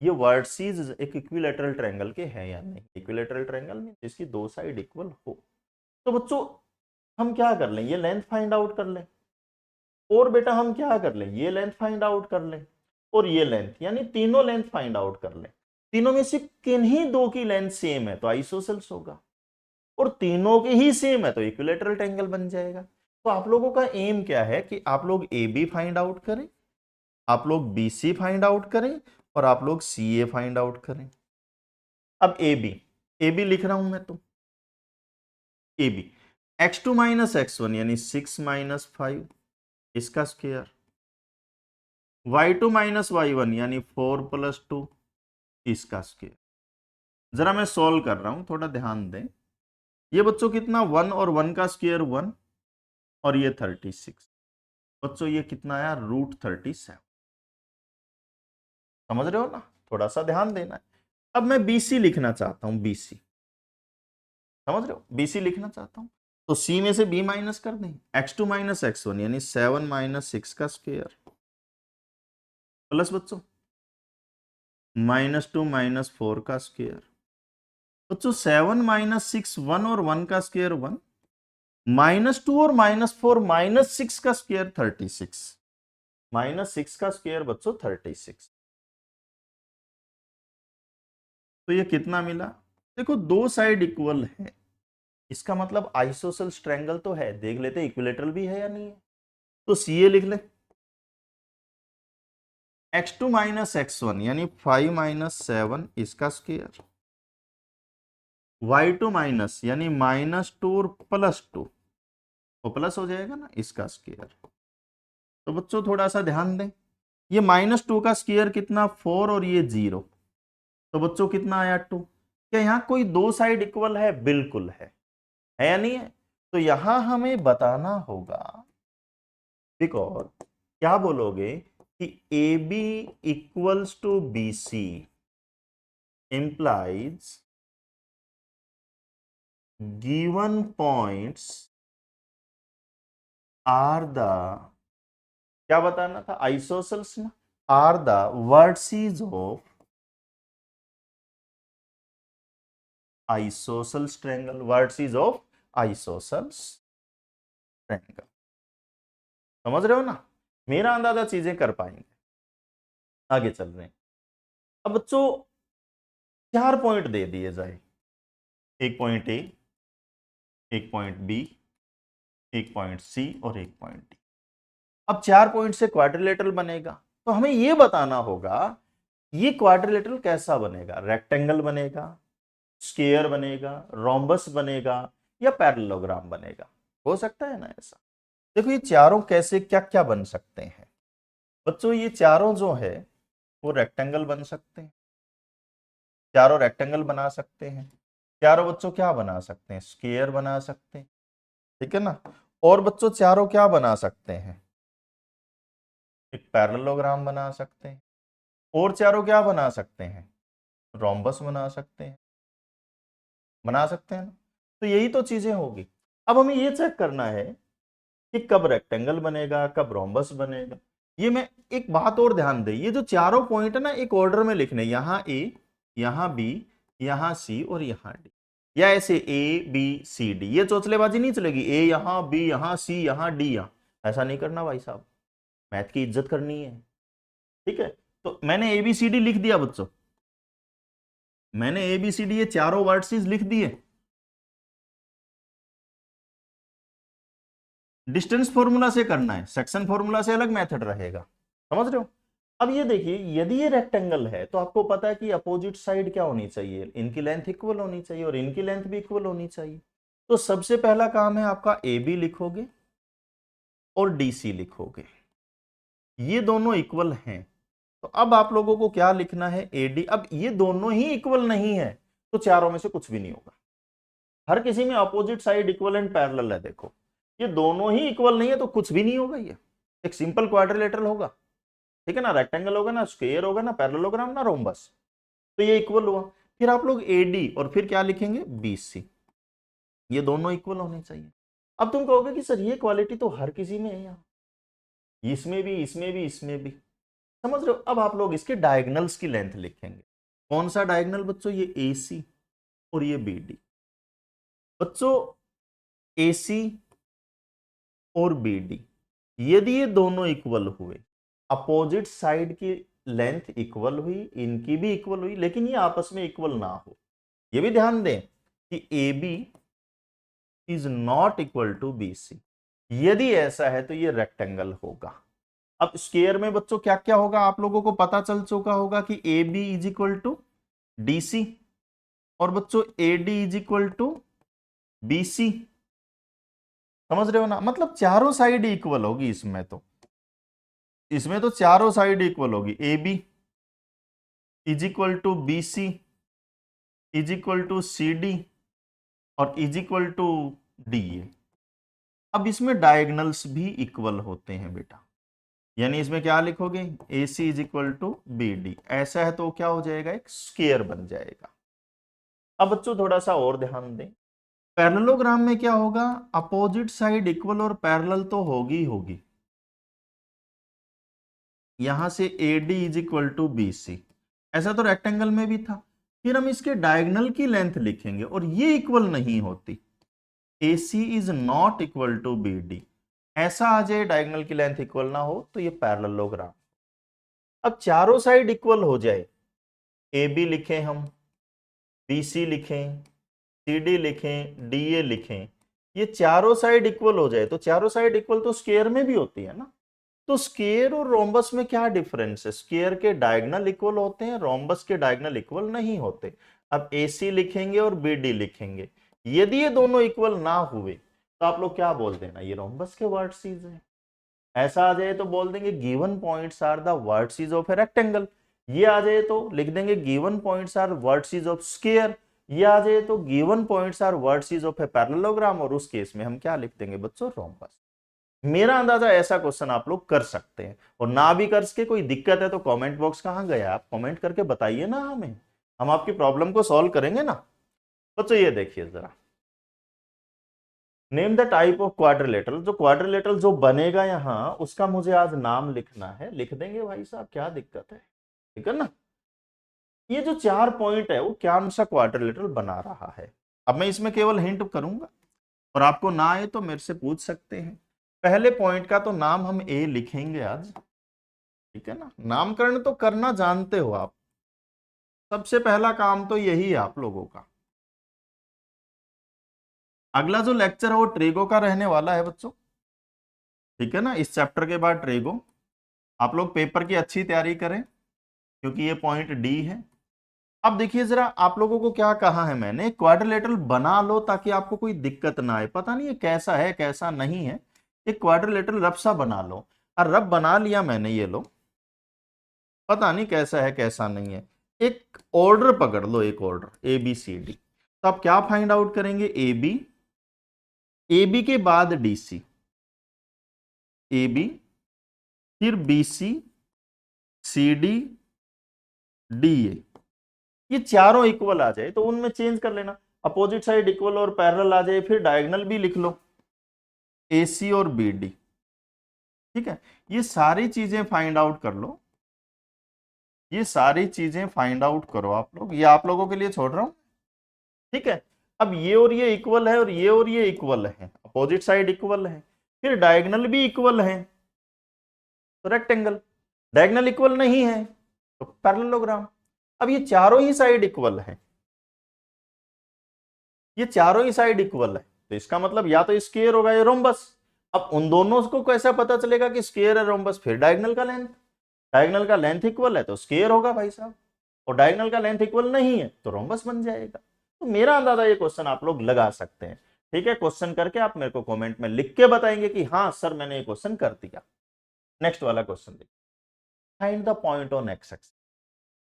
ये वर्टिसेस एक इक्विलैटरल ट्रायंगल के हैं या नहीं। इक्विलैटरल ट्रायंगल में जिसकी 2 साइड इक्वल हो। तो बच्चों हम क्या कर लें, ये लेंथ फाइंड आउट कर लें, और बेटा हम क्या कर लें, ये लेंथ फाइंड आउट कर लें, और ये लेंथ, यानी तीनों लेंथ फाइंड आउट कर लें। तीनों में से किन्हीं 2 की लेंथ सेम है तो आइसोसेल्स होगा, और तीनों के ही सेम है तो इक्विलैटरल ट्रायंगल बन जाएगा। तो आप लोगों का एम क्या है कि आप लोग ए बी फाइंड आउट करें, आप लोग बी सी फाइंड आउट करें, और आप लोग सी ए फाइंड आउट करें। अब ए बी लिख रहा हूं मैं, तो A B x2 minus x1 यानी 6 माइनस 5 इसका स्क्वायर, y2 माइनस y1 यानी 4 प्लस 2 इसका स्क्वायर। जरा मैं सॉल्व कर रहा हूं, थोड़ा ध्यान दें। ये बच्चों कितना, 1 और 1 का स्क्वायर 1, और ये 36। बच्चों ये कितना आया, √37। समझ रहे हो ना, थोड़ा सा ध्यान देना है। अब मैं बीसी लिखना चाहता हूं, बीसी, समझ रहे हो, बीसी लिखना चाहता हूं। तो सी में से बी माइनस कर दें, x2 माइनस x1 यानी 7 माइनस 6 का स्क्वायर, प्लस बच्चों -2 माइनस 4 का स्क्वायर। बच्चों 7 माइनस 6 1, और 1 का स्क्वायर 1, -2 और -4 -6 का स्क्वायर 36, -6 का स्क्वायर बच्चों 36। तो ये कितना मिला, देखो 2 साइड इक्वल है, इसका मतलब आइसोसेल्स ट्रायंगल तो है। देख लेते इक्विलैटरल भी है या नहीं है। तो सी ए लिख ले, x2 माइनस x1 यानी 5 माइनस 7 इसका स्क्वायर, y2 माइनस यानी -2 और +2, वो प्लस हो जाएगा ना, इसका स्क्वायर। तो बच्चों थोड़ा सा ध्यान दें, ये -2 का स्क्वायर कितना, 4, और ये 0। तो बच्चों कितना आया, 2। क्या यहां कोई 2 साइड इक्वल है, बिल्कुल है या नहीं है। तो यहां हमें बताना होगा, बिकॉज क्या बोलोगे कि A B equals to B C implies given points are the, क्या बताना था, आइसोसेल्स ना, are the vertices of isosceles triangle, vertices of isosceles triangle. समझ रहे हो ना, मेरा अंदाजा चीजें कर पाएंगे। आगे चल रहे हैं। अब बच्चों 4 पॉइंट दे दिए जाए, एक पॉइंट ए, एक पॉइंट बी, एक पॉइंट सी और एक पॉइंट डी। अब 4 पॉइंट से क्वाड्रिलेटरल बनेगा, तो हमें यह बताना होगा ये क्वाड्रिलेटरल कैसा बनेगा, रेक्टेंगल बनेगा, स्क्वायर बनेगा, रोम्बस बनेगा या पैरेललोग्राम बनेगा। हो सकता है ना ऐसा। देखो ये चारों कैसे क्या क्या बन सकते हैं बच्चों, ये चारों जो है वो रेक्टेंगल बन सकते हैं, चारों रेक्टेंगल बना सकते हैं, चारों बच्चों क्या बना सकते हैं, स्क्वायर बना सकते हैं, ठीक है ना। और बच्चों चारों क्या बना सकते हैं, एक पैरेललोग्राम बना सकते हैं, और चारों क्या बना सकते हैं, रोम्बस बना सकते हैं ना। तो यही तो चीजें होगी। अब हमें ये चेक करना है कि कब रेक्टेंगल बनेगा, कब रोम्बस बनेगा। ये मैं एक बात और ध्यान दे, ये जो चारों पॉइंट है ना एक ऑर्डर में लिखने, यहां ए, यहां बी, यहां सी और यहां डी, या ऐसे ए बी सी डी। ये चोचलेबाजी नहीं चलेगी, ए यहां, बी यहां, सी यहां, डी यहां। ऐसा नहीं करना भाई साहब, मैथ की इज्जत करनी है, ठीक है। तो मैंने ए बी सी डी लिख दिया बच्चों, मैंने ए बी सी डी ये चारों वर्ड्स लिख दिए। डिस्टेंस फॉर्मूला से करना है, सेक्शन फॉर्मूला से अलग मेथड रहेगा, समझ रहे हो। अब ये देखिए, यदि ये रेक्टेंगल है तो आपको पता है कि अपोजिट साइड क्या होनी चाहिए, इनकी लेंथ इक्वल होनी चाहिए और इनकी लेंथ भी इक्वल होनी चाहिए। तो सबसे पहला काम है आपका ए बी लिखोगे और डी सी लिखोगे, ये दोनों इक्वल हैं। तो अब आप लोगों को क्या लिखना है, ए डी। अब ये दोनों ही इक्वल नहीं है तो चारों में से कुछ भी नहीं होगा। हर किसी में opposite side equal and parallel है। देखो ये दोनों ही इक्वल नहीं है तो कुछ भी नहीं होगा, ये एक सिंपल क्वाड्रिलेटरल होगा, ठीक है ना। रेक्टेंगल होगा ना, स्क्वायर होगा ना, पैरेललोग्राम ना, रोम्बस। तो ये इक्वल हुआ। फिर आप लोग एडी और फिर क्या लिखेंगे, बीसी। ये दोनों इक्वल होने चाहिए। अब तुम कहोगे कि सर ये क्वालिटी तो हर किसी में है, यहाँ इसमें भी, इसमें भी, इसमें भी, समझ रहे हो। अब आप लोग इसके डायगनल्स की लेंथ लिखेंगे। कौन सा डायगनल बच्चों, ये ए सी और ये बी डी। बच्चों ए सी और बी डी यदि ये दोनों इक्वल हुए, अपोजिट साइड की लेंथ इक्वल हुई, इनकी भी इक्वल हुई, लेकिन ये आपस में इक्वल ना हो, ये भी ध्यान दें कि A B is not equal to B C. यदि ऐसा है तो ये रेक्टेंगल होगा। अब स्क्वायर में बच्चों क्या क्या होगा, आप लोगों को पता चल चुका होगा कि A B is equal to D C और बच्चों A D is equal to B C. समझ रहे हो ना, मतलब चारों साइड इक्वल होगी इसमें तो, इसमें तो चारों साइड इक्वल होगी। A B is equal to B C is equal to C D और is equal to D A. अब इसमें डायगनल्स भी इक्वल होते हैं बेटा, यानी इसमें क्या लिखोगे, A C is equal to B D. ऐसा है तो क्या हो जाएगा, एक स्क्वायर बन जाएगा। अब बच्चों थोड़ा सा और ध्यान दें, पैरेललोग्राम में क्या होगा, अपोजिट साइड इक्वल और पैरेलल तो होगी ही होगी। यहां से A D is equal to B C, ऐसा तो रेक्टेंगल में भी था। फिर हम इसके डायगोनल की लेंथ लिखेंगे और ये इक्वल नहीं होती, A C is not equal to B D. ऐसा आ जाए डायगोनल की लेंथ इक्वल ना हो तो ये पैरेललोग्राम। अब चारों साइड इक्वल हो जाए, ए बी लिखें हम, बी सी लिखें, सी डी लिखें, डी ए लिखें, ये चारों साइड इक्वल हो जाए। तो चारों साइड इक्वल तो स्क्वायर में भी होती है ना। तो स्क्वायर और रोम्बस में क्या डिफरेंस है, स्क्वायर के डायगोनल इक्वल होते हैं, रोम्बस के डायगोनल इक्वल नहीं होते। अब ए सी लिखेंगे और बी डी लिखेंगे, यदि ये दोनों इक्वल ना हुए तो आप लोग क्या बोल देना, ये रोम्बस के वर्टिसेस हैं। ऐसा आ जाए तो बोल देंगे given points are the vertices of a rectangle. ये आ जाए तो लिख देंगे given points are vertices of square. ये आ जाए तो given points are vertices of a parallelogram, और उस केस में हम क्या लिख देंगे बच्चों, रोम्बस। मेरा अंदाजा ऐसा क्वेश्चन आप लोग कर सकते हैं। और ना भी कर सके, कोई दिक्कत है तो कमेंट बॉक्स कहां गया, आप कमेंट करके बताइए ना हमें, हम आपकी प्रॉब्लम को सॉल्व करेंगे ना। बच्चों ये देखिए जरा, name the type of quadrilateral. जो क्वाड्रिलेटरल जो बनेगा यहां उसका मुझे आज नाम लिखना है, लिख देंगे भाई साहब, क्या दिक्कत है, ठीक है ना। ये जो 4 पॉइंट है वो क्या सा क्वाड्रिलेटरल बना रहा है। अब मैं इसमें केवल हिंट करूंगा और आपको ना आए तो मेरे से पूछ सकते हैं। पहले पॉइंट का तो नाम हम ए लिखेंगे आज, ठीक है ना। नामकरण तो करना जानते हो आप, सबसे पहला काम तो यही है आप लोगों का। अगला जो लेक्चर है वो ट्रेगो का रहने वाला है बच्चों, ठीक है ना। इस चैप्टर के बाद ट्रेगो। आप लोग पेपर की अच्छी तैयारी करें क्योंकि ये पॉइंट डी है। अब देखिए जरा, आप लोगों को क्या कहा है मैंने, क्वाड्रिलेटरल बना लो ताकि आपको कोई दिक्कत ना आए। पता नहीं ये कैसा है कैसा नहीं है, एक क्वाड्रिलेटरल रफ सा बना लो। और रफ बना लिया मैंने, ये लो, पता नहीं कैसा है कैसा नहीं है। एक ऑर्डर पकड़ लो, एक order A B C D. तो आप क्या फाइंड आउट करेंगे, ए बी के बाद डी सी, ए बी, फिर B C, C D, D A. ये चारों इक्वल आ जाए तो उनमें चेंज कर लेना, अपोजिट साइड इक्वल और पैरेलल आ जाए, फिर डायगोनल भी लिख लो, ए सी और बी डी, ठीक है। ये सारी चीजें फाइंड आउट कर लो, ये सारी चीजें फाइंड आउट करो आप लोग, ये आप लोगों के लिए छोड़ रहा हूं, ठीक है। अब ये और ये इक्वल है और ये इक्वल है, अपोजिट साइड इक्वल है, फिर डायगोनल भी इक्वल है तो रेक्टेंगल, डायगोनल इक्वल नहीं है तो पैरेललोग्राम। अब ये चारों ही साइड इक्वल है, ये चारों ही साइड इक्वल है, तो इसका मतलब या तो स्क्वायर होगा या रोम्बस। अब उन दोनों को कैसा पता चलेगा कि स्क्वायर है रोम्बस, फिर डायगोनल का लेंथ, डायगोनल का लेंथ इक्वल है तो स्क्वायर होगा भाई साहब, और डायगोनल का लेंथ इक्वल नहीं है तो रोम्बस बन जाएगा। तो मेरा अंदाजा ये क्वेश्चन आप लोग लगा सकते हैं, ठीक है। क्वेश्चन करके आप मेरे को कमेंट में लिख के बताएंगे कि हाँ सर मैंने ये क्वेश्चन कर दिया। नेक्स्ट वाला क्वेश्चन देखिए, find the point on x axis.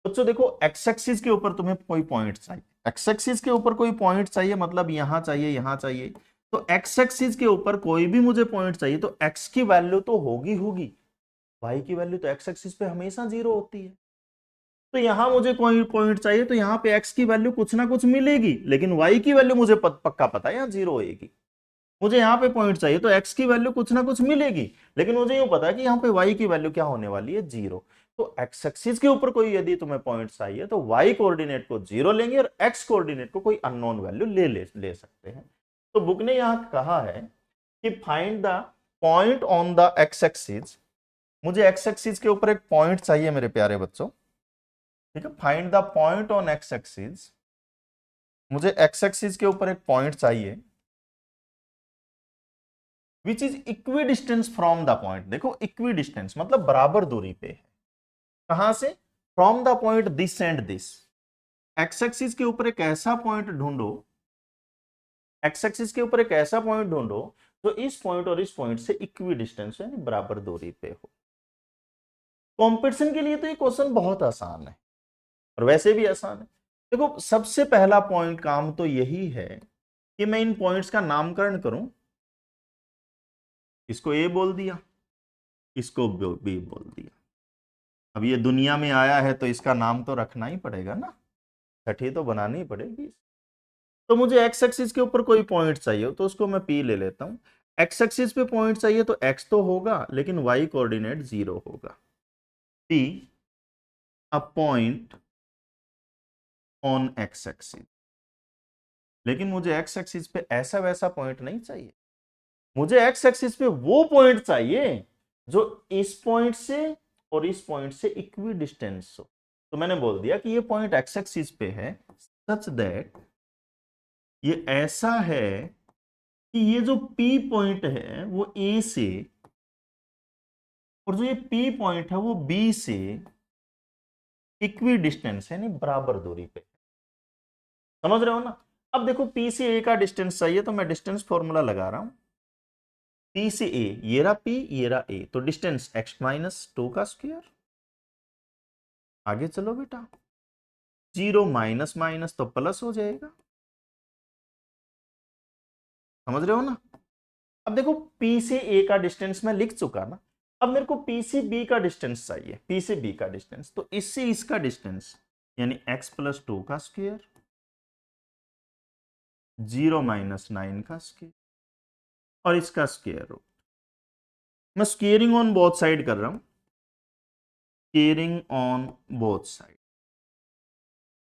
बच्चों देखो, एक्स एक्सिस के ऊपर तुम्हें कोई पॉइंट चाहिए, एक्स एक्सिस के ऊपर कोई पॉइंट चाहिए, मतलब यहां चाहिए यहां चाहिए। तो एक्स एक्सिस के ऊपर कोई भी मुझे पॉइंट चाहिए तो एक्स की वैल्यू तो होगी होगी, वाई की वैल्यू तो एक्स एक्सिस पे हमेशा जीरो होती है। तो यहां मुझे कोई पॉइंट चाहिए तो यहां पे एक्स की वैल्यू कुछ ना कुछ मिलेगी, लेकिन वाई की वैल्यू मुझे पक्का पता है यहाँ जीरो होगी। मुझे यहाँ पे पॉइंट चाहिए तो एक्स की वैल्यू कुछ ना कुछ मिलेगी, लेकिन मुझे यूं पता है कि यहाँ पे वाई की वैल्यू क्या होने वाली है, जीरो। तो एक्स एक्सिस के ऊपर कोई यदि तुम्हें पॉइंट चाहिए तो वाई कोऑर्डिनेट को जीरो लेंगे और एक्स कोऑर्डिनेट को कोई अननोन वैल्यू ले सकते हैं। तो बुक ने यहां कहा है कि find the point on the x axis. मुझे एक्स एक्सिस के ऊपर एक पॉइंट चाहिए मेरे प्यारे बच्चों, ठीक है। Find the point on x axis, मुझे एक्स एक्सिस के ऊपर एक पॉइंट चाहिए which is equi distance from the point. देखो इक्वी डिस्टेंस मतलब बराबर दूरी पे है, कहां से, from the point this and this. X axis के ऊपर एक ऐसा पॉइंट ढूंढो, एक्स एक्सिस के ऊपर एक ऐसा पॉइंट ढूंढो जो इस पॉइंट और इस पॉइंट से इक्वी डिस्टेंस यानी बराबर दूरी पे हो। कंपटीशन के लिए तो ये क्वेश्चन बहुत आसान है और वैसे भी आसान है। देखो सबसे पहला पॉइंट काम तो यही है कि मैं इन पॉइंट्स का नामकरण करूं, इसको ए बोल दिया, इसको बी बोल दिया। अब ये दुनिया में आया है तो इसका नाम तो रखना ही पड़ेगा ना, छठी तो बनानी पड़ेगी। तो मुझे एक्स एक्सिस के ऊपर कोई पॉइंट चाहिए तो उसको मैं पी ले लेता हूं। एक्स एक्सिस पे पॉइंट चाहिए तो एक्स तो होगा लेकिन वाई कोऑर्डिनेट जीरो होगा। P a point on x axis, लेकिन मुझे एक्स एक्सिस पे ऐसा वैसा पॉइंट नहीं चाहिए, मुझे एक्स एक्सिस पे वो पॉइंट चाहिए जो इस पॉइंट से और इस पॉइंट से इक्वी डिस्टेंस हो। तो मैंने बोल दिया कि ये पॉइंट एक्स एक्सिस पे है सच दैट ये ऐसा है कि ये जो P पॉइंट है वो A से, और जो ये P पॉइंट है वो B से इक्वी डिस्टेंस है, यानी बराबर दूरी पे। समझ रहे हो ना। अब देखो P से A का डिस्टेंस चाहिए तो मैं डिस्टेंस फॉर्मूला लगा रहा हूं, P से A, ये रहा P ये रहा A, तो डिस्टेंस x-2 का स्क्वायर। आगे चलो बेटा, जीरो माइनस माइनस तो प्लस हो जाएगा, समझ रहे हो ना। अब देखो P से A का डिस्टेंस मैं लिख चुका ना, अब मेरे को P से B का डिस्टेंस चाहिए, P से B का डिस्टेंस, तो इससे इसका डिस्टेंस यानी x+2 का स्क्वायर, जीरो माइनस 9 का स्क्वायर और इसका स्क्वायर रूट। मैं स्क्वेयरिंग ऑन बोथ साइड कर रहा हूं, स्क्वेयरिंग ऑन बोथ साइड।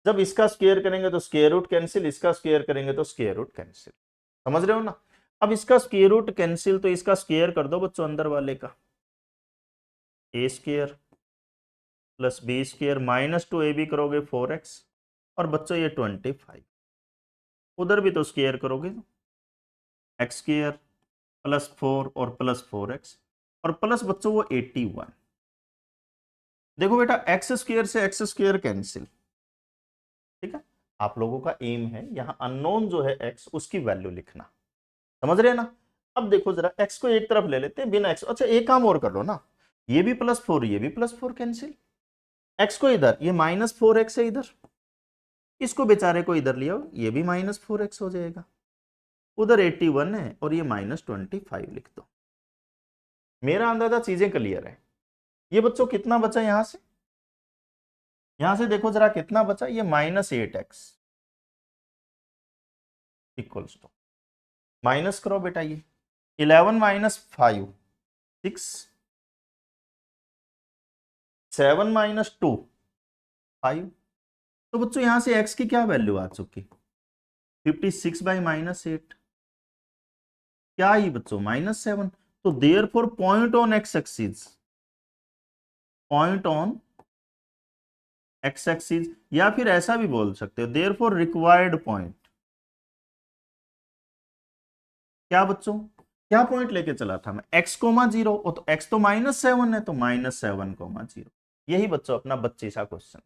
जब इसका स्क्वायर करेंगे तो स्क्वायर रूट कैंसिल, इसका स्क्वायर करेंगे तो स्क्वायर रूट कैंसिल, समझ रहे हो ना। अब इसका स्क्वायर रूट कैंसिल, तो इसका स्क्वायर कर दो बच्चों अंदर वाले का, A square plus B square minus 2ab करोगे 4x, और बच्चों ये 25, उधर भी तो स्क्वायर करोगे एक्स स्क्वायर प्लस 4 और प्लस 4x, और प्लस बच्चों वो 81। देखो बेटा एक्स स्क्वायर से एक्स स्क्वायर कैंसिल, ठीक है। आप लोगों का एम है यहां अननोन जो है x उसकी वैल्यू लिखना, समझ रहे हैं ना। अब देखो जरा x को एक तरफ ले लेते हैं बिना x, अच्छा एक काम और कर लो ना, ये भी +4 ये भी +4 कैंसिल, x को इधर, ये -4x है इधर, इसको बेचारे को इधर लिया, ये भी -4x हो जाएगा, उधर 81 है और ये -25 लिख दो। मेरा अंदाजा चीजें क्लियर है। ये बच्चों कितना बचा यहां से देखो जरा कितना बचा, ये -8x इक्वल्स टू, माइनस करो बेटा, ये 11 - 5 6, 7 - 2 5, तो बच्चों यहां से x की क्या वैल्यू आ चुकी, 56/-8, क्या ही बच्चों -7, तो therefore point on x axis, point on x axis, या फिर ऐसा भी बोल सकते हो देयरफॉर रिक्वायर्ड पॉइंट, क्या बच्चों, क्या पॉइंट लेके चला था मैं, x,0, तो x तो -7 है, तो -7,0, यही बच्चों अपना 25वां क्वेश्चन।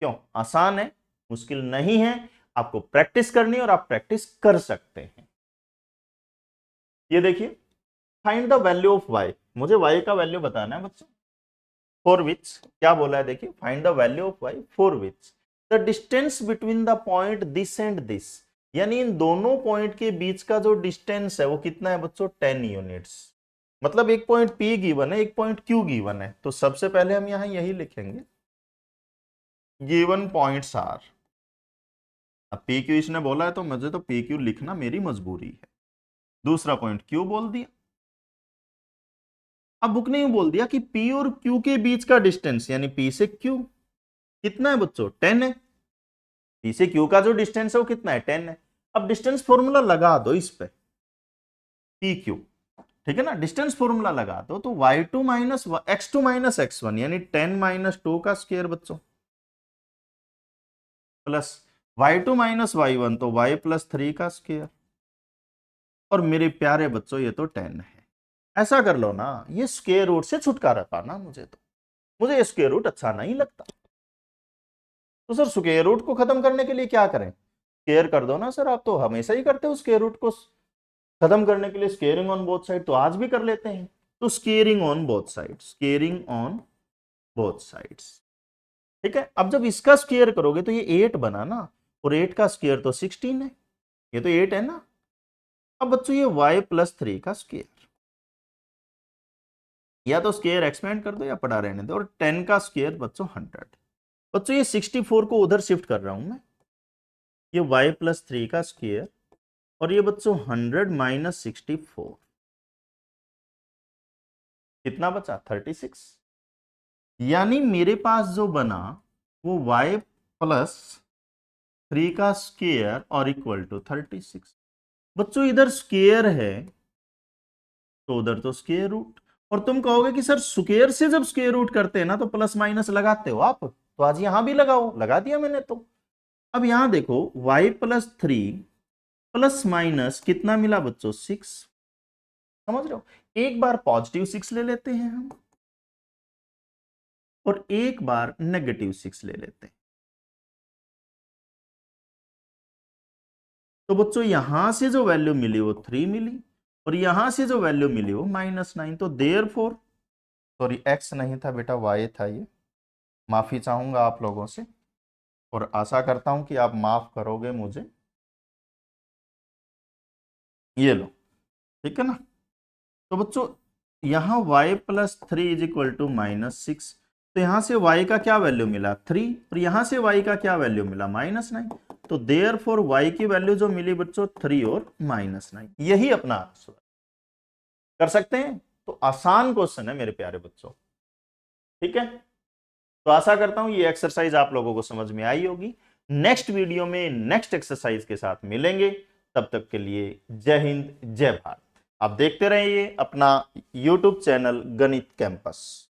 क्यों आसान है, मुश्किल नहीं है, आपको प्रैक्टिस करनी है और आप प्रैक्टिस कर सकते हैं। ये देखिए, find the value of y, मुझे y का वैल्यू बताना है बच्चों, फॉर विच, क्या बोला है देखिए, find the value of y for which the distance between the point this and this, यानी इन दोनों पॉइंट के बीच का जो डिस्टेंस है वो कितना है बच्चों, 10 यूनिट्स, मतलब एक पॉइंट P गिवन है, एक पॉइंट Q गिवन है, तो सबसे पहले हम यहां यही लिखेंगे, गिवन पॉइंट्स आर, अब PQ इसने बोला है तो मुझे तो PQ लिखना मेरी मजबूरी है, दूसरा पॉइंट Q बोल दिया। अब बुक ने यूं बोल दिया कि P और Q के बीच का डिस्टेंस, यानी P से Q कितना है बच्चों, 10 है, P से Q का जो डिस्टेंस है वो कितना है, 10 है। अब डिस्टेंस फॉर्मूला लगा दो इस पे, PQ, ठीक है ना, डिस्टेंस फॉर्मूला लगा दो, तो y2 - x2 - x1 यानी 10 - 2 का स्क्वायर बच्चों, प्लस y2 - y1 तो y + 3 का स्क्वायर, और मेरे प्यारे बच्चों ये तो 10 है। ऐसा कर लो ना, ये स्क्वायर रूट से छुटकारा पाना, मुझे स्क्वायर रूट अच्छा नहीं लगता, तो सर स्क्वायर रूट को खत्म करने के लिए क्या करें, स्क्वायर कर दो ना सर, आप तो हमेशा ही करते हो स्क्वायर रूट को खत्म करने के लिए, स्क्वेयरिंग ऑन बोथ साइड, तो आज भी कर लेते हैं, तो squaring on both side, squaring on both sides, ठीक है। अब जब इसका स्क्वायर करोगे तो ये 8 बना ना, और 8 का स्क्वायर तो 16 है, ये तो 8 है ना। अब बच्चों ये y + 3 का स्क्वायर, या तो स्क्वायर एक्सपेंड कर दो या पढ़ा रहने दो, और 10 का स्क्वायर बच्चों 100, बच्चों ये 64 को उधर शिफ्ट कर रहा हूं मैं, ये y + 3 का स्क्वायर, और ये बच्चों 100 - 64, कितना बचा 36, यानी मेरे पास जो बना वो y + 3 का स्क्वायर और इक्वल टू 36। बच्चों इधर स्क्वायर है तो उधर तो स्क्वायर रूट, और तुम कहोगे कि सर स्क्वायर से जब स्क्वायर रूट करते हैं ना तो प्लस माइनस लगाते हो आप, तो आज यहां भी लगाओ, लगा दिया मैंने तो। अब यहां देखो y + 3 प्लस माइनस कितना मिला बच्चों 6, समझ रहे हो, एक बार पॉजिटिव 6 ले लेते हैं हम, और एक बार -6 ले लेते हैं, तो बच्चों यहां से जो वैल्यू मिली वो 3 मिली, और यहां से जो वैल्यू मिली वो -9, तो देयरफॉर, सॉरी x नहीं था बेटा y था, ये माफी चाहूंगा आप लोगों से, और आशा करता हूं कि आप माफ करोगे मुझे, ये लो, ठीक है ना। तो बच्चों यहां y + 3 = -6, तो यहां से y का क्या वैल्यू मिला 3, और यहां से y का क्या वैल्यू मिला -9, तो देयरफॉर y की वैल्यू जो मिली बच्चों 3 और -9, यही अपना आंसर कर सकते हैं। तो आसान क्वेश्चन है मेरे प्यारे बच्चों, ठीक है। तो आशा करता हूं ये एक्सरसाइज आप लोगों को समझ में आई होगी। नेक्स्ट वीडियो में नेक्स्ट एक्सरसाइज के साथ मिलेंगे, तब तक के लिए जय हिंद, जय भारत। आप देखते रहिए अपना YouTube चैनल गणित कैंपस।